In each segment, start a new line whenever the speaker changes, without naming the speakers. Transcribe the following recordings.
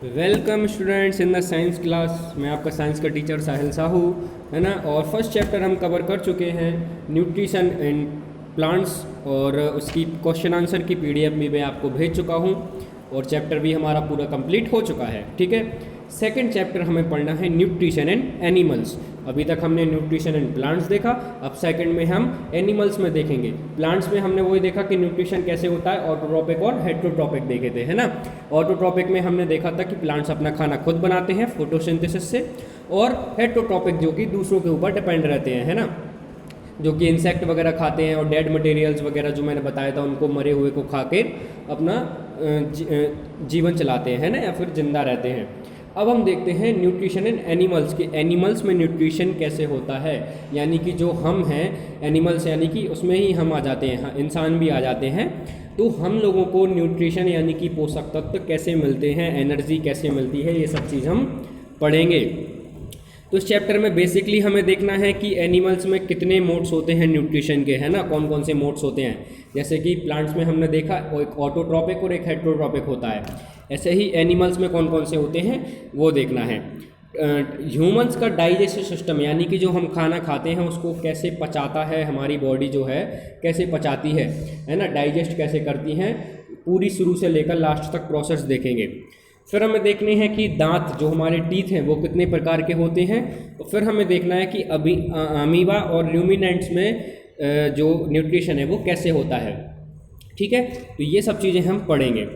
Welcome students in the science class. मैं आपका science का टीचर साहिल साहू, है ना। और फर्स्ट चैप्टर हम कवर कर चुके हैं, न्यूट्रिशन इन प्लांट्स, और उसकी क्वेश्चन आंसर की पीडीएफ भी मैं आपको भेज चुका हूँ और चैप्टर भी हमारा पूरा कंप्लीट हो चुका है। ठीक है, सेकंड चैप्टर हमें पढ़ना है न्यूट्रिशन इन एनिमल्स। अभी तक हमने न्यूट्रिशन इन प्लांट्स देखा, अब सेकंड में हम एनिमल्स में देखेंगे। प्लांट्स में हमने वही देखा कि न्यूट्रिशन कैसे होता है, ऑटोट्रॉपिक और हेटेरोट्रॉपिक देखे थे, है ना। ऑटोट्रॉपिक में हमने देखा था कि प्लांट्स अपना खाना खुद बनाते हैं फोटोसिंथेसिस से, और हेटेरोट्रॉपिक जो कि दूसरों के ऊपर डिपेंड रहते हैं, है ना, जो कि इंसेक्ट वगैरह खाते हैं और डेड मटेरियल्स वगैरह जो मैंने बताया था उनको, मरे हुए को खा के अपना जीवन चलाते हैं, ना, या फिर जिंदा रहते हैं। अब हम देखते हैं न्यूट्रिशन इन एनिमल्स के, एनिमल्स में न्यूट्रिशन कैसे होता है, यानी कि जो हम हैं एनिमल्स, यानी कि उसमें ही हम आ जाते हैं, इंसान भी आ जाते हैं। तो हम लोगों को न्यूट्रिशन यानी कि पोषक तत्व कैसे मिलते हैं, एनर्जी कैसे मिलती है, ये सब चीज़ हम पढ़ेंगे। तो इस चैप्टर में बेसिकली हमें देखना है कि एनिमल्स में कितने मोड्स होते हैं न्यूट्रिशन के, है ना, कौन कौन से मोड्स होते हैं। जैसे कि प्लांट्स में हमने देखा एक ऑटोट्रॉपिक और एक हेटेरोट्रॉपिक होता है, ऐसे ही एनिमल्स में कौन कौन से होते हैं वो देखना है। ह्यूमंस का डाइजेस्टिव सिस्टम, यानी कि जो हम खाना खाते हैं उसको कैसे पचाता है हमारी बॉडी, जो है कैसे पचाती है ना, डाइजेस्ट कैसे करती हैं, पूरी शुरू से लेकर लास्ट तक प्रोसेस देखेंगे। फिर हमें देखने हैं कि दांत, जो हमारे टीथ हैं, वो कितने प्रकार के होते हैं। और फिर हमें देखना है कि अमीबा और ल्यूमिनेंट्स में जो न्यूट्रिशन है वो कैसे होता है। ठीक है, तो ये सब चीज़ें हम पढ़ेंगे।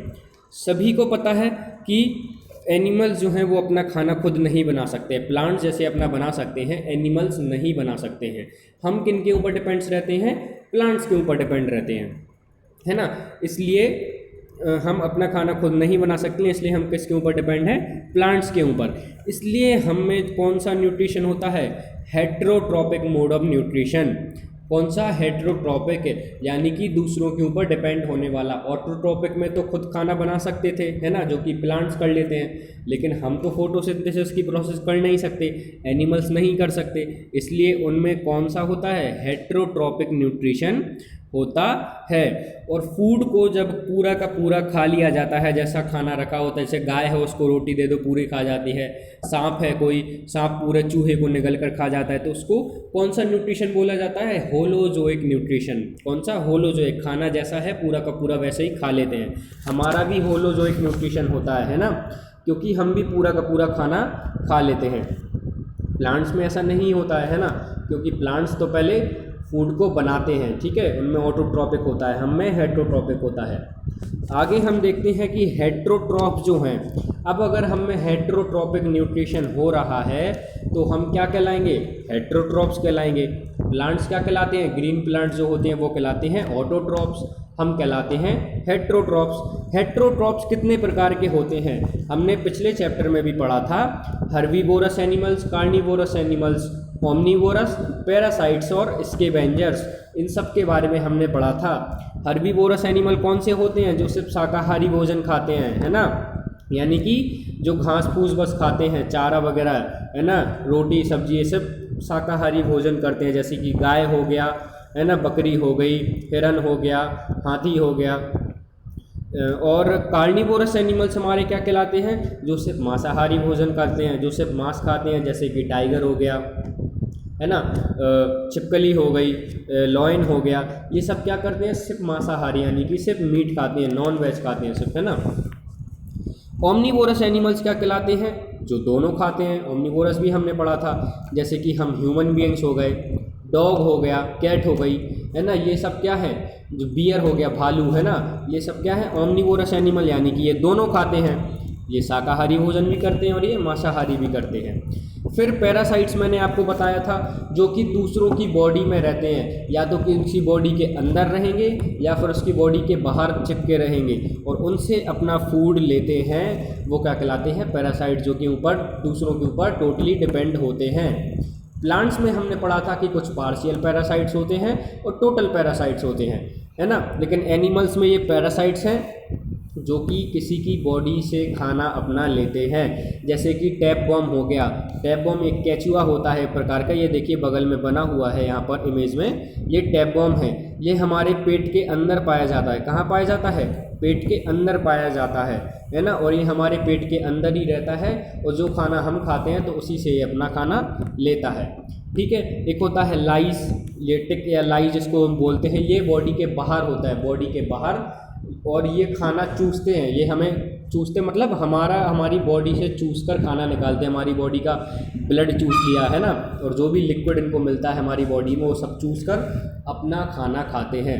सभी को पता है कि एनिमल्स जो हैं वो अपना खाना खुद नहीं बना सकते, प्लांट्स जैसे अपना बना सकते हैं, एनिमल्स नहीं बना सकते हैं। हम किन के ऊपर डिपेंड्स रहते हैं, प्लांट्स के ऊपर डिपेंड रहते हैं, है ना। इसलिए हम अपना खाना खुद नहीं बना सकते हैं, इसलिए हम किसके ऊपर डिपेंड हैं, प्लांट्स के ऊपर। इसलिए हम में कौन सा न्यूट्रिशन होता है, हेटेरोट्रॉपिक मोड ऑफ न्यूट्रिशन। कौन सा, हेटेरोट्रॉपिक है, यानी कि दूसरों के ऊपर डिपेंड होने वाला। ऑटोट्रॉपिक में तो खुद खाना बना सकते थे, है ना, जो कि प्लांट्स कर लेते हैं, लेकिन हम तो फोटोसिंथेसिस की प्रोसेस कर नहीं सकते, एनिमल्स नहीं कर सकते, इसलिए उनमें कौन सा होता है, हेटेरोट्रॉपिक न्यूट्रिशन होता है। और फूड को जब पूरा का पूरा खा लिया जाता है, जैसा खाना रखा होता है, जैसे गाय है उसको रोटी दे दो पूरी खा जाती है, सांप है कोई, सांप पूरे चूहे को निगल कर खा जाता है, तो उसको कौन सा न्यूट्रिशन बोला जाता है, होलोजोइक न्यूट्रिशन। कौन सा, होलोजोइक, खाना जैसा है पूरा का पूरा वैसे ही खा लेते हैं। हमारा भी होलोजोइक न्यूट्रिशन होता है ना, क्योंकि हम भी पूरा का पूरा खाना खा लेते हैं। प्लांट्स में ऐसा नहीं होता है ना, क्योंकि प्लांट्स तो पहले फूड को बनाते हैं, ठीक है, उनमें ऑटोट्रॉपिक होता है, हम में हेटेरोट्रॉपिक होता है। आगे हम देखते हैं कि हेटेरोट्रॉफ जो हैं, अब अगर हम में हेटेरोट्रॉपिक न्यूट्रिशन हो रहा है तो हम क्या कहलाएंगे, हेटेरोट्रॉप्स कहलाएंगे। प्लांट्स क्या कहलाते हैं, ग्रीन प्लांट्स जो होते हैं वो कहलाते हैं ऑटोट्रॉप्स, हम कहलाते हैं हेटेरोट्रॉप्स। हेटेरोट्रॉप्स कितने प्रकार के होते हैं, हमने पिछले चैप्टर में भी पढ़ा था, herbivorous animals, carnivorous animals, omnivorous, parasites और स्केवेंजर्स, इन सब के बारे में हमने पढ़ा था। हर्बीवोरस एनिमल कौन से होते हैं, जो सिर्फ शाकाहारी भोजन खाते हैं, है ना, यानी कि जो घास फूस बस खाते हैं, चारा वगैरह, है ना, रोटी सब्जी, ये सब शाकाहारी भोजन करते हैं। जैसे कि गाय हो गया, है ना, बकरी हो गई, हिरन हो गया, हाथी हो गया। और कार्निवोरस एनिमल्स हमारे क्या कहलाते हैं, जो सिर्फ मांसाहारी भोजन करते हैं, जो सिर्फ मांस खाते हैं, जैसे कि टाइगर हो गया, है ना, छिपकली हो गई, लॉयन हो गया, ये सब क्या करते हैं, सिर्फ मांसाहारी, यानी कि सिर्फ मीट खाते हैं, नॉन वेज खाते हैं सिर्फ, है ना। ओमनीवोरस एनिमल्स क्या कहलाते हैं, जो दोनों खाते हैं, ओमनीवोरस भी हमने पढ़ा था, जैसे कि हम ह्यूमन बीइंग्स हो गए, डॉग हो गया, कैट हो गई, है ना, ये सब क्या है, जो बियर हो गया, भालू, है ना, ये सब क्या है, ओमनीवोरस एनिमल, यानी कि ये दोनों खाते हैं, ये शाकाहारी भोजन भी करते हैं और ये मांसाहारी भी करते हैं। फिर पैरासाइट्स मैंने आपको बताया था, जो कि दूसरों की बॉडी में रहते हैं, या तो कि उसकी बॉडी के अंदर रहेंगे या फिर उसकी बॉडी के बाहर चिपके रहेंगे और उनसे अपना फूड लेते हैं, वो क्या कहलाते हैं, पैरासाइट, जो कि ऊपर दूसरों के ऊपर टोटली डिपेंड होते हैं। प्लांट्स में हमने पढ़ा था कि कुछ पार्शियल पैरासाइट्स होते हैं और टोटल पैरासाइट्स होते हैं, है ना, लेकिन एनिमल्स में ये पैरासाइट्स हैं जो कि किसी की बॉडी से खाना अपना लेते हैं, जैसे कि टैप वर्म हो गया। टैप वर्म एक केचुआ होता है एक प्रकार का, ये देखिए बगल में बना हुआ है यहाँ पर इमेज में, ये टैप वर्म है। ये हमारे पेट के अंदर पाया जाता है। कहाँ पाया जाता है? पेट के अंदर पाया जाता है ना। और ये हमारे पेट के अंदर ही रहता है और जो खाना हम खाते हैं तो उसी से ये अपना खाना लेता है। ठीक है। एक होता है लाइस, ये टिक या लाई जिसको हम बोलते हैं, ये बॉडी के बाहर होता है, बॉडी के बाहर, और ये खाना चूसते हैं। ये हमें चूसते मतलब हमारी बॉडी से चूस कर खाना निकालते हैं। हमारी बॉडी का ब्लड चूस लिया है ना, और जो भी लिक्विड इनको मिलता है हमारी बॉडी में वो सब चूस कर अपना खाना खाते हैं।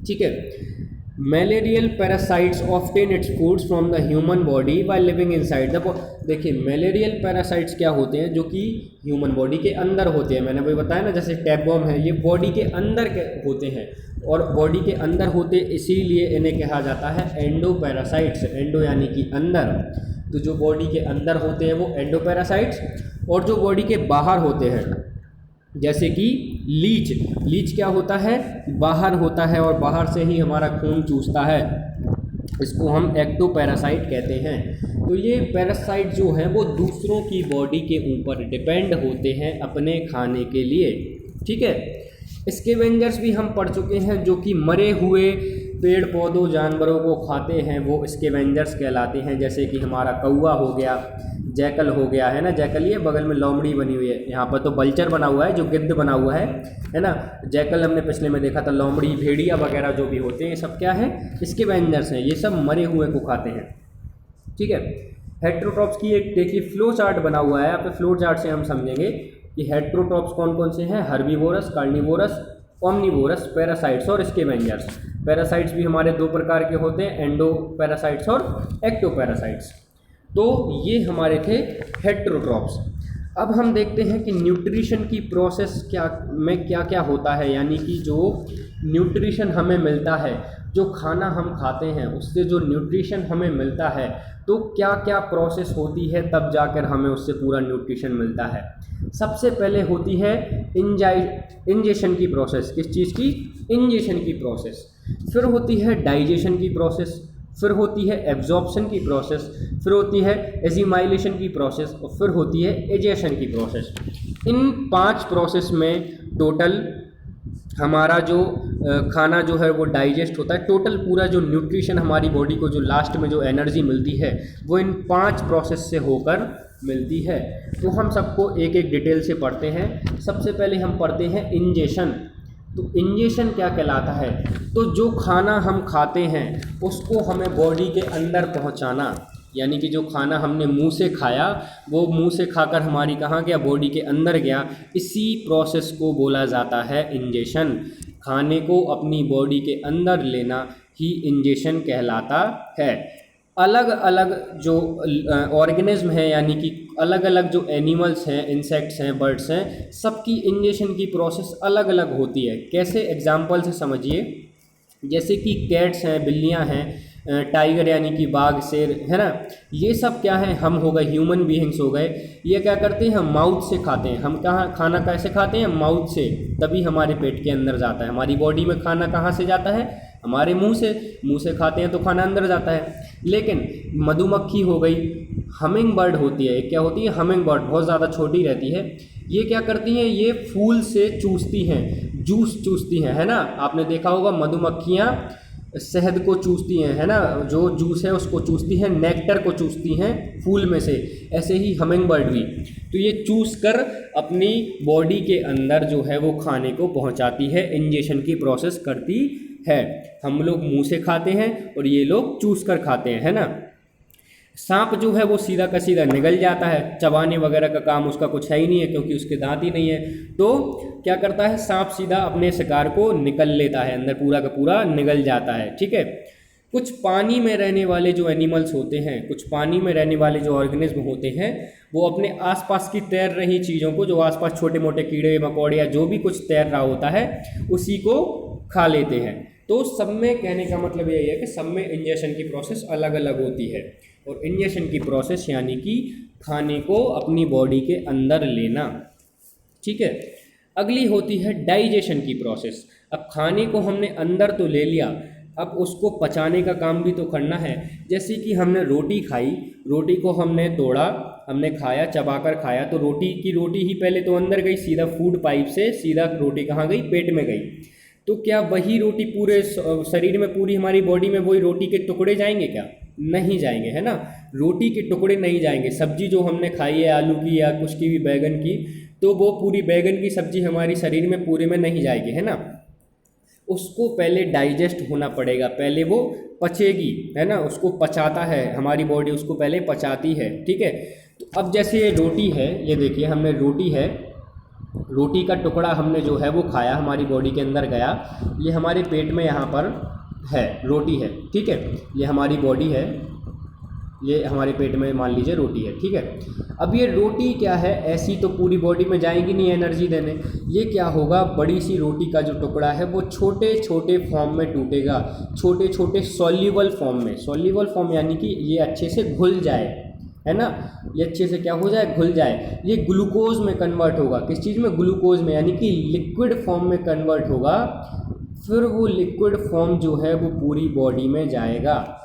ठीक है। Malarial parasites often its foods from the human body by living inside the. देखिए मैलेरियल पैरासाइट्स क्या होते हैं, जो कि ह्यूमन बॉडी के अंदर होते हैं। मैंने अभी बताया ना, जैसे टैपवर्म है, ये बॉडी के अंदर के होते हैं, और बॉडी के अंदर होते इसीलिए इन्हें कहा जाता है एंडो पैरासाइट्स। एंडो यानी कि अंदर, तो जो बॉडी के अंदर होते हैं वो एंडो पैरासाइट्स, और जो बॉडी के बाहर होते हैं जैसे कि लीच। लीच क्या होता है? बाहर होता है, और बाहर से ही हमारा खून चूसता है, इसको हम एक्टो पैरासाइट कहते हैं। तो ये पैरासाइट जो है वो दूसरों की बॉडी के ऊपर डिपेंड होते हैं अपने खाने के लिए। ठीक है। स्कैवेंजर्स भी हम पढ़ चुके हैं, जो कि मरे हुए पेड़ पौधों जानवरों को खाते हैं, वो स्कैवेंजर्स कहलाते हैं। जैसे कि हमारा कौवा हो गया, जैकल हो गया, है ना। जैकल ये बगल में लोमड़ी बनी हुई है, यहाँ पर तो बल्चर बना हुआ है जो गिद्ध बना हुआ है ना। जैकल हमने पिछले में देखा था। लोमड़ी, भेड़िया वगैरह जो भी होते हैं ये सब क्या है? स्कैवेंजर्स हैं। ये सब मरे हुए को खाते हैं। ठीक है। हेट्रोट्रॉप्स की एक देखिए फ्लो चार्ट बना हुआ है, यहाँ पे फ्लो चार्ट से हम समझेंगे कि हेट्रोट्रॉप्स कौन कौन से हैं। हर्बीवोरस, कार्निवोरस, ओमनीवोरस, पैरासाइट्स और स्कैवेंजर्स। पैरासाइट्स भी हमारे दो प्रकार के होते हैं, एंडो पैरासाइट्स और एक्टो पैरासाइट्स। तो ये हमारे थे हेट्रोट्रॉप्स। अब हम देखते हैं कि न्यूट्रिशन की प्रोसेस क्या क्या होता है, यानी कि जो न्यूट्रिशन हमें मिलता है, जो खाना हम खाते हैं उससे जो न्यूट्रिशन हमें मिलता है, तो क्या क्या प्रोसेस होती है तब जाकर हमें उससे पूरा न्यूट्रिशन मिलता है। सबसे पहले होती है इंजेशन की प्रोसेस। किस चीज़ की? इंजेशन की प्रोसेस। फिर होती है डाइजेशन की प्रोसेस, फिर होती है एब्जॉर्प्शन की प्रोसेस, फिर होती है एजिमाइलेशन की प्रोसेस, और फिर होती है एजेशन की प्रोसेस। इन 5 प्रोसेस में टोटल हमारा जो खाना जो है वो डाइजेस्ट होता है। टोटल पूरा जो न्यूट्रिशन हमारी बॉडी को जो लास्ट में जो एनर्जी मिलती है वो इन 5 प्रोसेस से होकर मिलती है। तो हम सबको एक एक डिटेल से पढ़ते हैं। सबसे पहले हम पढ़ते हैं इंजेशन। तो इंजेशन क्या कहलाता है? तो जो खाना हम खाते हैं उसको हमें बॉडी के अंदर पहुंचाना, यानी कि जो खाना हमने मुंह से खाया वो मुंह से खाकर हमारी कहाँ गया? बॉडी के अंदर गया। इसी प्रोसेस को बोला जाता है इंजेशन। खाने को अपनी बॉडी के अंदर लेना ही इंजेशन कहलाता है। अलग अलग जो ऑर्गेनिज्म है, यानी कि अलग अलग जो एनिमल्स हैं, इंसेक्ट्स हैं, बर्ड्स हैं, सबकी इंजेशन की प्रोसेस अलग अलग होती है। कैसे? एग्जाम्पल से समझिए। जैसे कि कैट्स हैं, बिल्लियां हैं, टाइगर यानी कि बाघ, शेर, है ना। ये सब क्या है? हम हो गए, ह्यूमन बीइंग्स हो गए। ये क्या करते हैं? हम माउथ से खाते हैं। हम कहाँ खाना कैसे खाते हैं? माउथ से, तभी हमारे पेट के अंदर जाता है। हमारी बॉडी में खाना कहाँ से जाता है? हमारे मुंह से। मुंह से खाते हैं तो खाना अंदर जाता है। लेकिन मधुमक्खी हो गई, हमिंग बर्ड होती है, क्या होती है? हमिंग बर्ड बहुत ज़्यादा छोटी रहती है। ये क्या करती हैं? ये फूल से चूसती हैं, जूस चूसती हैं, है ना। आपने देखा होगा मधुमक्खियाँ शहद को चूसती हैं, है ना, जो जूस है उसको चूसती हैं, नेक्टर को चूसती हैं फूल में से। ऐसे ही हमिंग बर्ड भी, तो ये चूस कर अपनी बॉडी के अंदर जो है वो खाने को पहुंचाती है, इंजेशन की प्रोसेस करती है। हम लोग मुंह से खाते हैं और ये लोग चूस कर खाते हैं, है ना। सांप जो है वो सीधा का सीधा निगल जाता है, चबाने वगैरह का काम उसका कुछ है ही नहीं है, क्योंकि उसके दांत ही नहीं है। तो क्या करता है? सांप सीधा अपने शिकार को निकल लेता है, अंदर पूरा का पूरा निगल जाता है। ठीक है। कुछ पानी में रहने वाले जो एनिमल्स होते हैं, कुछ पानी में रहने वाले जो ऑर्गेनिज्म होते हैं, वो अपने आसपास की तैर रही चीज़ों को, जो आसपास छोटे मोटे कीड़े मकोड़े या जो भी कुछ तैर रहा होता है, उसी को खा लेते हैं। तो सब में कहने का मतलब यही है कि सब में इंजेशन की प्रोसेस अलग अलग होती है। और इंजेशन की प्रोसेस यानी कि खाने को अपनी बॉडी के अंदर लेना। ठीक है। अगली होती है डाइजेशन की प्रोसेस। अब खाने को हमने अंदर तो ले लिया, अब उसको पचाने का काम भी तो करना है। जैसे कि हमने रोटी खाई, रोटी को हमने तोड़ा, हमने खाया, चबाकर खाया, तो रोटी ही पहले तो अंदर गई, सीधा फूड पाइप से सीधा रोटी कहाँ गई, पेट में गई। तो क्या वही रोटी पूरे शरीर में, पूरी हमारी बॉडी में वही रोटी के टुकड़े जाएंगे क्या? नहीं जाएंगे, है ना। रोटी के टुकड़े नहीं जाएंगे। सब्जी जो हमने खाई है आलू की या कुछ की भी, बैगन की, तो वो पूरी बैगन की सब्जी हमारी शरीर में पूरे में नहीं जाएगी, है ना। उसको पहले डाइजेस्ट होना पड़ेगा, पहले वो पचेगी, है ना। उसको पचाता है हमारी बॉडी, उसको पहले पचाती है, ठीक है। तो अब जैसे ये रोटी है, ये देखिए हमने रोटी है, रोटी का टुकड़ा हमने जो है वो खाया, हमारी बॉडी के अंदर गया, ये हमारे पेट में यहाँ पर है, रोटी है, ठीक है। ये हमारी बॉडी है, ये हमारे पेट में मान लीजिए रोटी है, ठीक है। अब ये रोटी क्या है, ऐसी तो पूरी बॉडी में जाएगी नहीं एनर्जी देने। ये क्या होगा, बड़ी सी रोटी का जो टुकड़ा है वो छोटे छोटे फॉर्म में टूटेगा, छोटे छोटे सॉल्युबल फॉर्म में। सॉल्युबल फॉर्म यानी कि ये अच्छे से घुल जाए, है ना। ये अच्छे से क्या हो जाए, घुल जाए। ये ग्लूकोज में कन्वर्ट होगा, किस चीज़ में, ग्लूकोज में, यानी कि लिक्विड फॉर्म में कन्वर्ट होगा। फिर वो लिक्विड फॉर्म जो है वो पूरी बॉडी में जाएगा,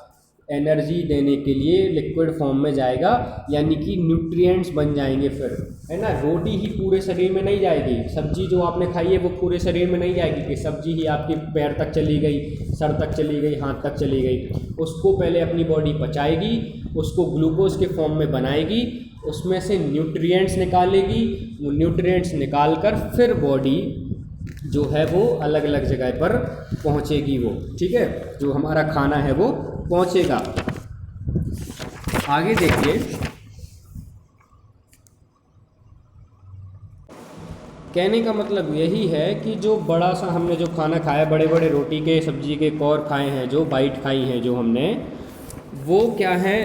एनर्जी देने के लिए लिक्विड फॉर्म में जाएगा, यानी कि न्यूट्रिएंट्स बन जाएंगे फिर, है ना। रोटी ही पूरे शरीर में नहीं जाएगी, सब्जी जो आपने खाई है वो पूरे शरीर में नहीं जाएगी कि सब्जी ही आपके पैर तक चली गई, सर तक चली गई, हाथ तक चली गई। उसको पहले अपनी बॉडी पचाएगी, उसको ग्लूकोज के फॉर्म में बनाएगी, उसमें से न्यूट्रिएंट्स निकालेगी, वो न्यूट्रिएंट्स निकाल कर फिर बॉडी जो है वो अलग अलग जगह पर पहुंचेगी वो, ठीक है। जो हमारा खाना है वो पहुंचेगा। आगे देखिए, कहने का मतलब यही है कि जो बड़ा सा हमने जो खाना खाया, बड़े बड़े रोटी के सब्जी के कौर खाए हैं, जो बाइट खाई हैं जो हमने, वो क्या है,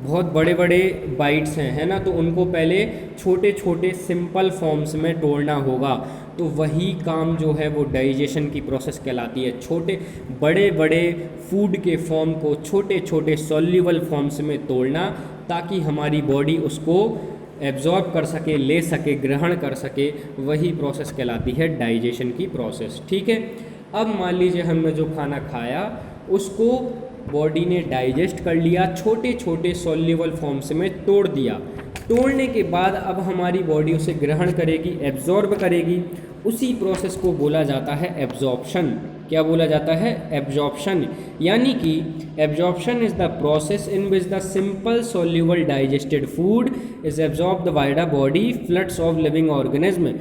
बहुत बड़े बड़े बाइट्स हैं, है ना। तो उनको पहले छोटे छोटे सिंपल फॉर्म्स में तोड़ना होगा। तो वही काम जो है वो डाइजेशन की प्रोसेस कहलाती है। छोटे बड़े बड़े फूड के फॉर्म को छोटे छोटे सॉल्युबल फॉर्म्स में तोड़ना, ताकि हमारी बॉडी उसको एब्जॉर्ब कर सके, ले सके, ग्रहण कर सके। वही प्रोसेस कहलाती है डाइजेशन की प्रोसेस, ठीक है। अब मान लीजिए हमने जो खाना खाया उसको बॉडी ने डाइजेस्ट कर लिया, छोटे छोटे सॉल्युबल फॉर्म्स में तोड़ दिया। तोड़ने के बाद अब हमारी बॉडी उसे ग्रहण करेगी, एब्जॉर्ब करेगी। उसी प्रोसेस को बोला जाता है एब्जॉर्प्शन। क्या बोला जाता है, एब्जॉर्प्शन। यानी कि absorption is the process in which the simple soluble digested food is absorbed by the body fluids of living organism.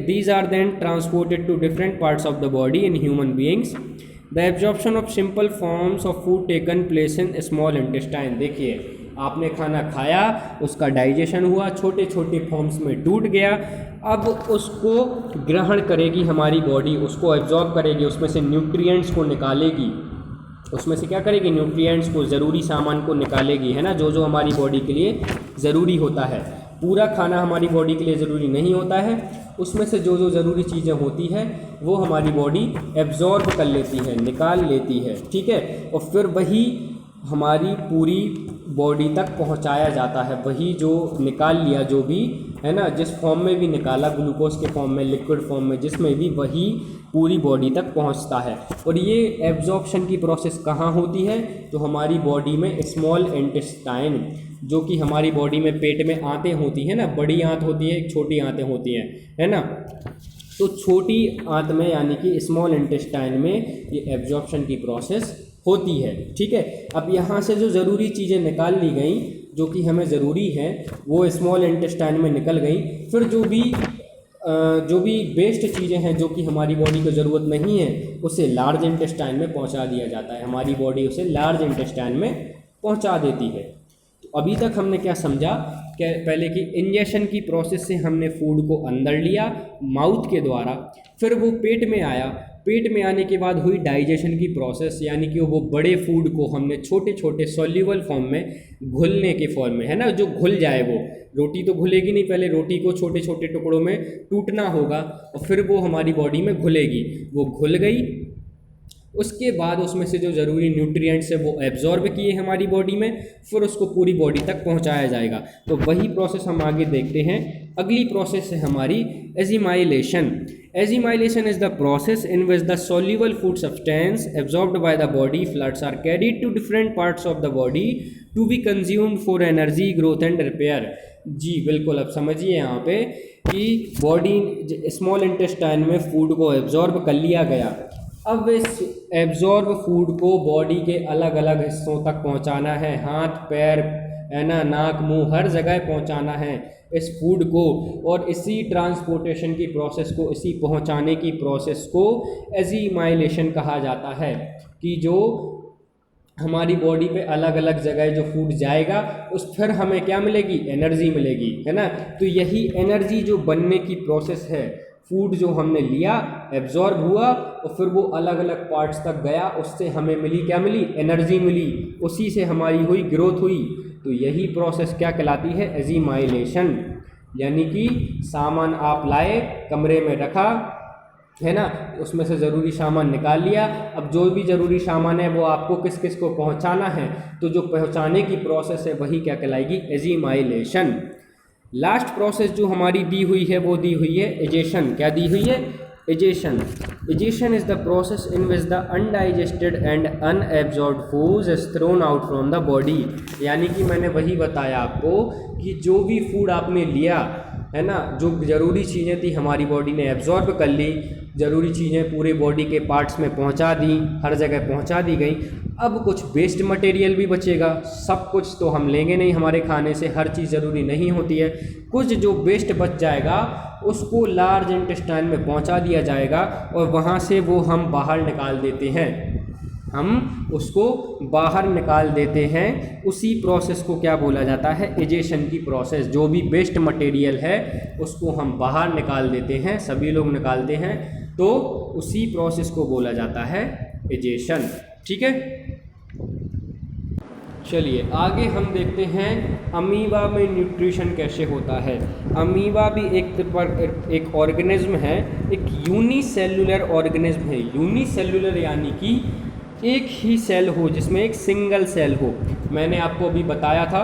These are then transported to different parts of the body in human beings. The absorption of simple forms of food taken place in small intestine. देखिए, आपने खाना खाया, उसका digestion हुआ, छोटे छोटे forms में टूट गया। अब उसको ग्रहण करेगी हमारी बॉडी, उसको एब्जॉर्ब करेगी, उसमें से न्यूट्रिएंट्स को निकालेगी। उसमें से क्या करेगी, न्यूट्रिएंट्स को, ज़रूरी सामान को निकालेगी, है ना, जो जो हमारी बॉडी के लिए ज़रूरी होता है। पूरा खाना हमारी बॉडी के लिए ज़रूरी नहीं होता है, उसमें से जो जो ज़रूरी चीज़ें होती हैं वो हमारी बॉडी एब्जॉर्ब कर लेती है, निकाल लेती है, ठीक है। और फिर वही हमारी पूरी बॉडी तक पहुंचाया जाता है। वही जो निकाल लिया, जो भी है ना, जिस फॉर्म में भी निकाला, ग्लूकोज के फॉर्म में, लिक्विड फॉर्म में, जिसमें भी, वही पूरी बॉडी तक पहुंचता है। और ये एब्जॉर्प्शन की प्रोसेस कहाँ होती है, तो हमारी बॉडी में स्मॉल इंटेस्टाइन, जो कि हमारी बॉडी में पेट में आंतें होती हैं ना, बड़ी आंत होती है, एक छोटी आंतें होती हैं, है ना। तो छोटी आंत में यानी कि स्मॉल इंटेस्टाइन में ये एब्जॉर्प्शन की प्रोसेस होती है, ठीक है। अब यहाँ से जो ज़रूरी चीज़ें निकाल ली गई, जो कि हमें ज़रूरी हैं, वो स्मॉल इंटेस्टाइन में निकल गई। फिर जो भी वेस्ट चीज़ें हैं जो कि हमारी बॉडी को ज़रूरत नहीं है, उसे लार्ज इंटेस्टाइन में पहुंचा दिया जाता है। हमारी बॉडी उसे लार्ज इंटेस्टाइन में पहुंचा देती है। तो अभी तक हमने क्या समझा कि पहले कि इंजेक्शन की प्रोसेस से हमने फूड को अंदर लिया माउथ के द्वारा, फिर वो पेट में आया, पेट में आने के बाद हुई डाइजेशन की प्रोसेस, यानी कि वो बड़े फूड को हमने छोटे छोटे सॉल्युबल फॉर्म में, घुलने के फॉर्म में, है ना, जो घुल जाए। वो रोटी तो घुलेगी नहीं, पहले रोटी को छोटे छोटे टुकड़ों में टूटना होगा और फिर वो हमारी बॉडी में घुलेगी। वो घुल गई, उसके बाद उसमें से जो ज़रूरी न्यूट्रिएंट्स है वो एब्जॉर्ब किए हमारी बॉडी में, फिर उसको पूरी बॉडी तक पहुंचाया जाएगा। तो वही प्रोसेस हम आगे देखते हैं। अगली प्रोसेस है हमारी assimilation. Assimilation is the process in which the soluble food substance absorbed by the body fluids are carried to different parts of the body to be consumed for energy, growth and repair। जी बिल्कुल, अब समझिए यहाँ पे कि body small intestine में food को absorb कर लिया गया। अब इस एब्जॉर्ब फूड को बॉडी के अलग अलग हिस्सों तक पहुंचाना है, हाथ पैर है ना, नाक मुंह हर जगह पहुंचाना है इस फूड को। और इसी ट्रांसपोर्टेशन की प्रोसेस को, इसी पहुंचाने की प्रोसेस को एजिमाइलेशन कहा जाता है। कि जो हमारी बॉडी पे अलग अलग जगह जो फूड जाएगा उस फिर हमें क्या मिलेगी, एनर्जी मिलेगी, है ना। तो यही एनर्जी जो बनने की प्रोसेस है, फूड जो हमने लिया एब्जॉर्ब हुआ और फिर वो अलग अलग पार्ट्स तक गया, उससे हमें मिली, क्या मिली, एनर्जी मिली, उसी से हमारी हुई ग्रोथ हुई। तो यही प्रोसेस क्या कहलाती है, एजिमाइलेशन। यानी कि सामान आप लाए, कमरे में रखा, है ना, उसमें से ज़रूरी सामान निकाल लिया, अब जो भी ज़रूरी सामान है वो आपको किस किस को पहुंचाना है, तो जो पहुंचाने की प्रोसेस है वही क्या कहलाएगी, एजिमाइलेशन। लास्ट प्रोसेस जो हमारी दी हुई है वो दी हुई है एजेशन। क्या दी हुई है, egestion. Egestion is the process in which the undigested and unabsorbed food is thrown out from the body. यानी कि मैंने वही बताया आपको कि जो भी फूड आपने लिया है ना, जो ज़रूरी चीज़ें थी हमारी बॉडी ने एब्जॉर्ब कर ली, ज़रूरी चीज़ें पूरे बॉडी के पार्ट्स में पहुंचा दी, हर जगह पहुंचा दी गई। अब कुछ वेस्ट मटेरियल भी बचेगा, सब कुछ तो हम लेंगे नहीं, हमारे खाने से हर चीज़ ज़रूरी नहीं होती है। कुछ जो वेस्ट बच जाएगा उसको लार्ज इंटेस्टाइन में पहुंचा दिया जाएगा और वहाँ से वो हम बाहर निकाल देते हैं, हम उसको बाहर निकाल देते हैं। उसी प्रोसेस को क्या बोला जाता है, एजेशन की प्रोसेस। जो भी वेस्ट मटेरियल है उसको हम बाहर निकाल देते हैं, सभी लोग निकालते हैं, तो उसी प्रोसेस को बोला जाता है एजेशन। ठीक है, चलिए आगे हम देखते हैं अमीबा में न्यूट्रिशन कैसे होता है। अमीबा भी एक ऑर्गेनिज्म है, एक यूनिसेल्युलर ऑर्गेनिज्म है। यूनिसेल्युलर यानी कि एक ही सेल हो, जिसमें एक सिंगल सेल हो। मैंने आपको अभी बताया था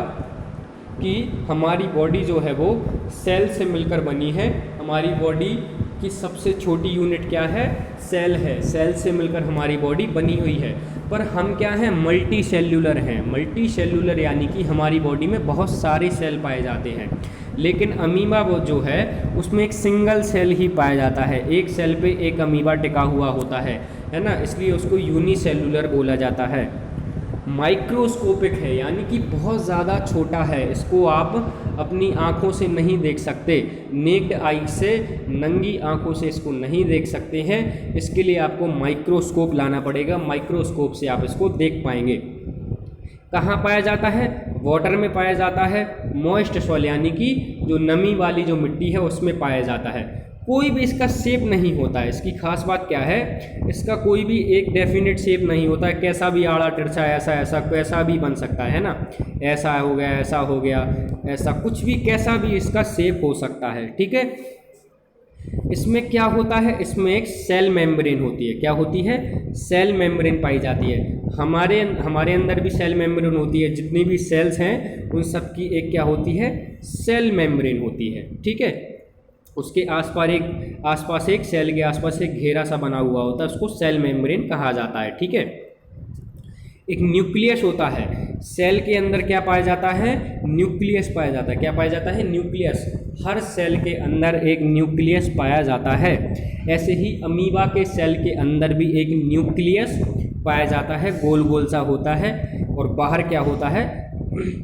कि हमारी बॉडी जो है वो सेल से मिलकर बनी है। हमारी बॉडी की सबसे छोटी यूनिट क्या है, सेल है। सेल से मिलकर हमारी बॉडी बनी हुई है, पर हम क्या हैं, मल्टी सेल्युलर हैं। मल्टी सेल्युलर यानी कि हमारी बॉडी में बहुत सारे सेल पाए जाते हैं, लेकिन अमीबा वो जो है उसमें एक सिंगल सेल ही पाया जाता है। एक सेल पे एक अमीबा टिका हुआ होता है ना, इसलिए उसको यूनिसेल्युलर बोला जाता है। माइक्रोस्कोपिक है, यानी कि बहुत ज़्यादा छोटा है, इसको आप अपनी आँखों से नहीं देख सकते, नेक्ड आई से, नंगी आँखों से इसको नहीं देख सकते हैं। इसके लिए आपको माइक्रोस्कोप लाना पड़ेगा, माइक्रोस्कोप से आप इसको देख पाएंगे। कहाँ पाया जाता है, वाटर में पाया जाता है, मॉइस्ट सॉइल यानी कि जो नमी वाली जो मिट्टी है उसमें पाया जाता है। कोई भी इसका शेप नहीं होता है। इसकी खास बात क्या है, इसका कोई भी एक डेफिनेट शेप नहीं होता है। कैसा भी आड़ा तिरछा, ऐसा ऐसा कैसा भी बन सकता है ना, ऐसा हो गया, ऐसा हो गया, ऐसा कुछ भी, कैसा भी इसका शेप हो सकता है। ठीक है, इसमें क्या होता है, इसमें एक सेल मेम्ब्रेन होती है। क्या होती है, सेल मेम्ब्रेन पाई जाती है। हमारे अंदर भी सेल मेम्ब्रेन होती है। जितनी भी सेल्स हैं उन सब की एक क्या होती है, सेल मेम्ब्रेन होती है। ठीक है, उसके आसपास एक सेल के आसपास एक घेरा सा बना हुआ होता है, उसको सेल मेम्ब्रेन कहा जाता है। ठीक है, एक न्यूक्लियस होता है। सेल के अंदर क्या पाया जाता है, न्यूक्लियस पाया जाता है। क्या पाया जाता है, न्यूक्लियस। हर सेल के अंदर एक न्यूक्लियस पाया जाता है। ऐसे ही अमीबा के सेल के अंदर भी एक न्यूक्लियस पाया जाता है, गोल गोल सा होता है, और बाहर क्या होता है,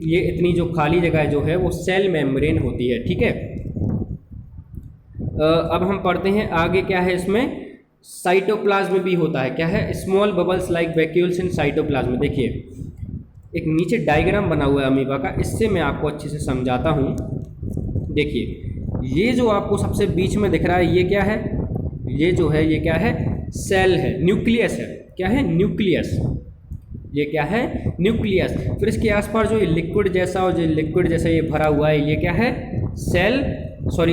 ये इतनी जो खाली जगह जो है वो सेल मेम्ब्रेन होती है। ठीक है, अब हम पढ़ते हैं आगे क्या है इसमें। साइटोप्लाज्म भी होता है। क्या है, small bubbles like vacuoles in cytoplasm. देखिए एक नीचे डायग्राम बना हुआ है अमीबा का, इससे मैं आपको अच्छे से समझाता हूँ। देखिए ये जो आपको सबसे बीच में दिख रहा है ये क्या है, ये जो है ये क्या है, सेल है, न्यूक्लियस है। क्या है, न्यूक्लियस। ये क्या है, न्यूक्लियस। फिर इसके आसपास जो ये लिक्विड जैसा और जो लिक्विड जैसा ये भरा हुआ है, ये क्या है,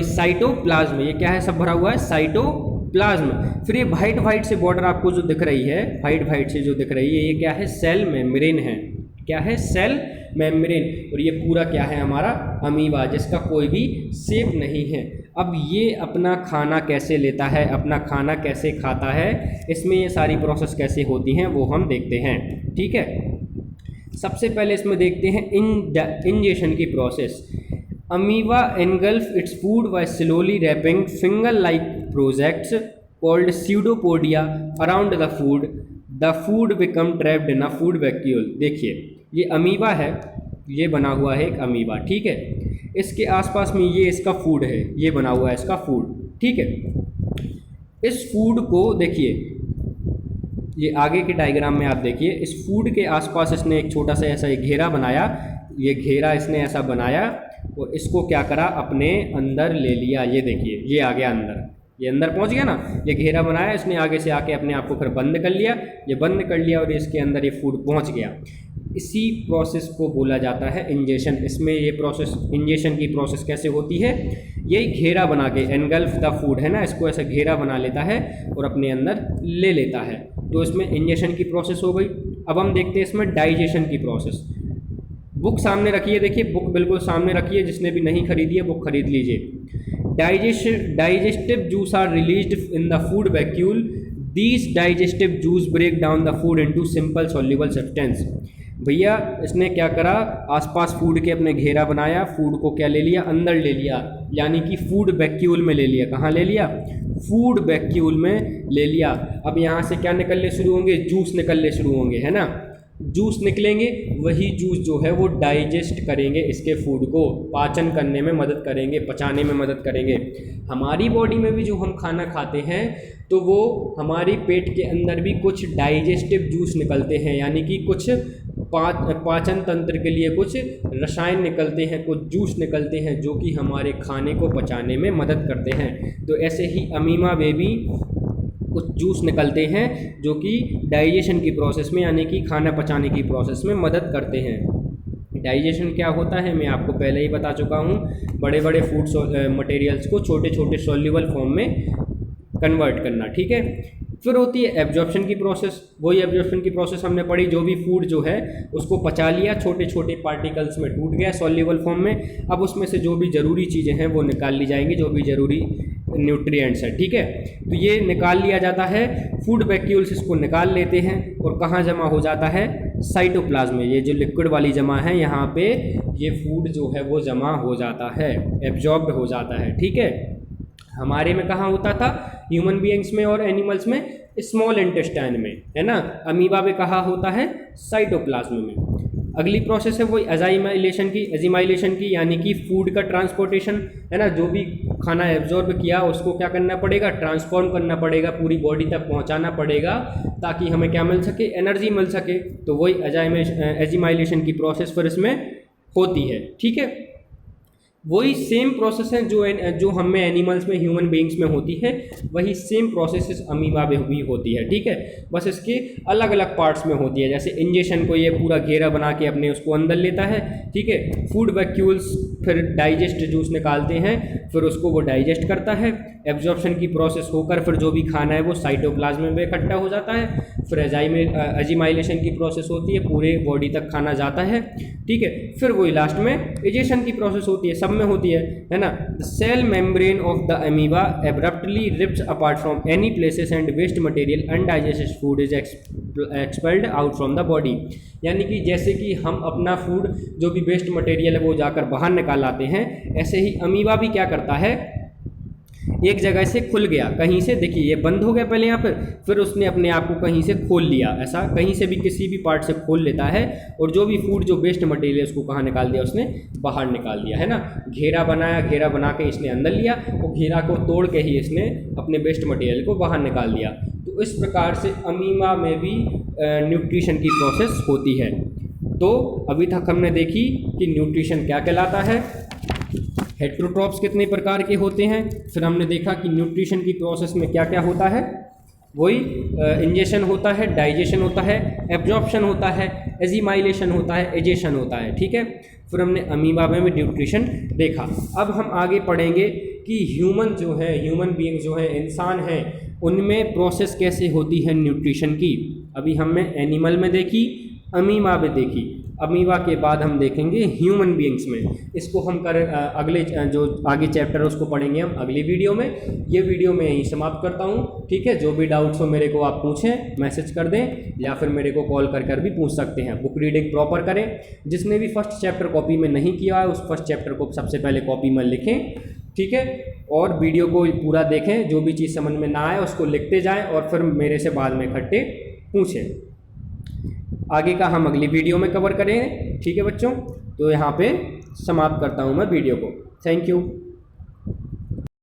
साइटोप्लाज्म। ये क्या है, सब भरा हुआ है, साइटोप्लाज्म। प्लाज्म। फिर ये वाइट वाइट से बॉर्डर आपको जो दिख रही है, वाइट वाइट से जो दिख रही है, ये क्या है? सेल मेम्ब्रेन है। क्या है? Cell membrane. और ये पूरा क्या है? हमारा अमीबा, जिसका कोई भी शेप नहीं है। अब ये अपना खाना कैसे लेता है, अपना खाना कैसे खाता है, इसमें ये सारी प्रोसेस कैसे होती हैं वो हम देखते हैं। ठीक है, सबसे पहले इसमें देखते हैं इंजेशन की process. Amoeba engulf its food by slowly wrapping finger-like projects called pseudopodia around the food. The food become trapped in a food vacuole. देखिए, ये अमीबा है, ये बना हुआ है एक अमीबा, ठीक है। इसके आसपास में ये इसका फूड है, ये बना हुआ है इसका फूड, ठीक है। इस फूड को देखिए, ये आगे के डायग्राम में आप देखिए, इस फूड के आसपास इसने एक छोटा सा ऐसा एक घेरा बनाया, ये घेरा इसने ऐसा बनाया और इसको क्या करा? अपने अंदर ले लिया। ये देखिए, ये आ गया अंदर, ये अंदर पहुंच गया ना। ये घेरा बनाया इसने, आगे से आके अपने आप को फिर बंद कर लिया, ये बंद कर लिया और इसके अंदर ये फूड पहुंच गया। इसी प्रोसेस को बोला जाता है इंजेशन। इसमें ये प्रोसेस, इंजेशन की प्रोसेस कैसे होती है? यही घेरा बना के, एनगल्फ द फूड है ना, इसको ऐसा घेरा बना लेता है और अपने अंदर ले लेता है। तो इसमें इंजेशन की प्रोसेस हो गई। अब हम देखते हैं इसमें डाइजेशन की प्रोसेस। बुक सामने रखिए, देखिए बुक बिल्कुल सामने रखिए, जिसने भी नहीं खरीदी है बुक खरीद लीजिए। Digestive juice are released in the food vacuole. These digestive juice break down the food into simple soluble substance. भैया इसने क्या करा? आसपास फूड के अपने घेरा बनाया, फूड को क्या ले लिया? अंदर ले लिया, यानी कि फूड वैक्यूल में ले लिया। कहाँ ले लिया? फूड वैक्यूल में ले लिया। अब यहाँ से क्या निकलने शुरू होंगे? जूस निकलने शुरू होंगे, है ना। जूस निकलेंगे, वही जूस जो है वो डाइजेस्ट करेंगे, इसके फूड को पाचन करने में मदद करेंगे, पचाने में मदद करेंगे। हमारी बॉडी में भी जो हम खाना खाते हैं तो वो हमारी पेट के अंदर भी कुछ डाइजेस्टिव जूस निकलते हैं, यानी कि कुछ पाचन तंत्र के लिए कुछ रसायन निकलते हैं, कुछ जूस निकलते हैं जो कि हमारे खाने को पचाने में मदद करते हैं। तो ऐसे ही अमीबा में भी कुछ जूस निकलते हैं जो कि डाइजेशन की प्रोसेस में, यानी कि खाना पचाने की प्रोसेस में मदद करते हैं। डाइजेशन क्या होता है मैं आपको पहले ही बता चुका हूँ। बड़े बड़े फूड मटेरियल्स को छोटे छोटे सॉल्युबल फॉर्म में कन्वर्ट करना, ठीक है। फिर होती है एब्जॉर्प्शन की प्रोसेस। वही एब्जॉर्प्शन की प्रोसेस हमने पढ़ी, जो भी फूड जो है उसको पचा लिया, छोटे छोटे पार्टिकल्स में टूट गया सॉल्युबल फॉर्म में। अब उसमें से जो भी ज़रूरी चीज़ें हैं वो निकाल ली जाएंगी, जो भी ज़रूरी न्यूट्रिएंट्स है, ठीक है। तो ये निकाल लिया जाता है, फूड वैक्यूल्स इसको निकाल लेते हैं और कहाँ जमा हो जाता है? साइटोप्लाज्म में। ये जो लिक्विड वाली जमा है, यहाँ पे ये फूड जो है वो जमा हो जाता है, एब्जॉर्ब्ड हो जाता है, ठीक है। हमारे में कहाँ होता था? ह्यूमन बीइंग्स में और एनिमल्स में स्मॉल इंटेस्टाइन में, है ना। अमीबा में कहाँ होता है? साइटोप्लाज्म में। अगली प्रोसेस है वही एजिमाइलेशन की, यानी कि फूड का ट्रांसपोर्टेशन, है ना। जो भी खाना एब्जॉर्ब किया उसको क्या करना पड़ेगा? ट्रांसफॉर्म करना पड़ेगा, पूरी बॉडी तक पहुंचाना पड़ेगा, ताकि हमें क्या मिल सके? एनर्जी मिल सके। तो वही एजिमाइलेशन की प्रोसेस फिर इसमें होती है, ठीक है। वही सेम प्रोसेस है जो हम में एनिमल्स में, ह्यूमन बीइंग्स में होती है, वही सेम प्रोसेस अमीबा में भी होती है, ठीक है। बस इसके अलग अलग पार्ट्स में होती है। जैसे इंजेशन को ये पूरा घेरा बना के अपने उसको अंदर लेता है, ठीक है। फूड वैक्यूल्स फिर डाइजेस्ट जूस निकालते हैं, फिर उसको वो डाइजेस्ट करता है। एब्जॉर्प्शन की प्रोसेस होकर फिर जो भी खाना है वो साइटोप्लाज्म में इकट्ठा हो जाता है। फिर एजिमाइलेशन की प्रोसेस होती है, पूरे बॉडी तक खाना जाता है, ठीक है। फिर वही लास्ट में एजेशन की प्रोसेस होती है, सब में होती है ना। The cell membrane of the amoeba abruptly rips apart from any places and waste material undigested food is expelled out from the body. यानी कि जैसे कि हम अपना फूड जो भी वेस्ट मटेरियल है वो जाकर बाहर निकाल आते हैं, ऐसे ही अमीबा भी क्या करता है? एक जगह से खुल गया, कहीं से, देखिए ये बंद हो गया पहले यहाँ पर, फिर उसने अपने आप को कहीं से खोल लिया। ऐसा कहीं से भी किसी भी पार्ट से खोल लेता है और जो भी फूड जो वेस्ट मटेरियल है उसको कहाँ निकाल दिया? उसने बाहर निकाल दिया, है ना। घेरा बनाया, घेरा बना के इसने अंदर लिया और घेरा को तोड़ के ही इसने अपने वेस्ट मटेरियल को बाहर निकाल दिया। तो इस प्रकार से अमीबा में भी न्यूट्रिशन की प्रोसेस होती है। तो अभी तक हमने देखी कि न्यूट्रिशन क्या कहलाता है, हेट्रोट्रॉप्स कितने प्रकार के होते हैं, फिर हमने देखा कि न्यूट्रिशन की प्रोसेस में क्या क्या होता है। वही इंजेशन होता है, डाइजेशन होता है, एब्जॉर्प्शन होता है, एजिमाइलेशन होता है, एजेशन होता है, ठीक है। फिर हमने अमीबा में न्यूट्रिशन देखा। अब हम आगे पढ़ेंगे कि ह्यूमन बीइंग जो है, इंसान है, उनमें प्रोसेस कैसे होती है न्यूट्रिशन की। अभी हमने एनिमल में देखी, अमीबा में देखी, अमीबा के बाद हम देखेंगे ह्यूमन बीइंग्स में। इसको हम अगले जो आगे चैप्टर है उसको पढ़ेंगे हम अगली वीडियो में। ये वीडियो मैं यहीं समाप्त करता हूँ, ठीक है। जो भी डाउट्स हो मेरे को आप पूछें, मैसेज कर दें या फिर मेरे को कॉल कर भी पूछ सकते हैं। बुक रीडिंग प्रॉपर करें। जिसने भी फर्स्ट चैप्टर कॉपी में नहीं किया है उस फर्स्ट चैप्टर को सबसे पहले कॉपी में लिखें, ठीक है। और वीडियो को पूरा देखें, जो भी चीज़ समझ में ना आए उसको लिखते जाएँ और फिर मेरे से बाद में इकट्ठे पूछें। आगे का हम अगली वीडियो में कवर करेंगे, ठीक है बच्चों। तो यहाँ पे समाप्त करता हूँ मैं वीडियो को। Thank you.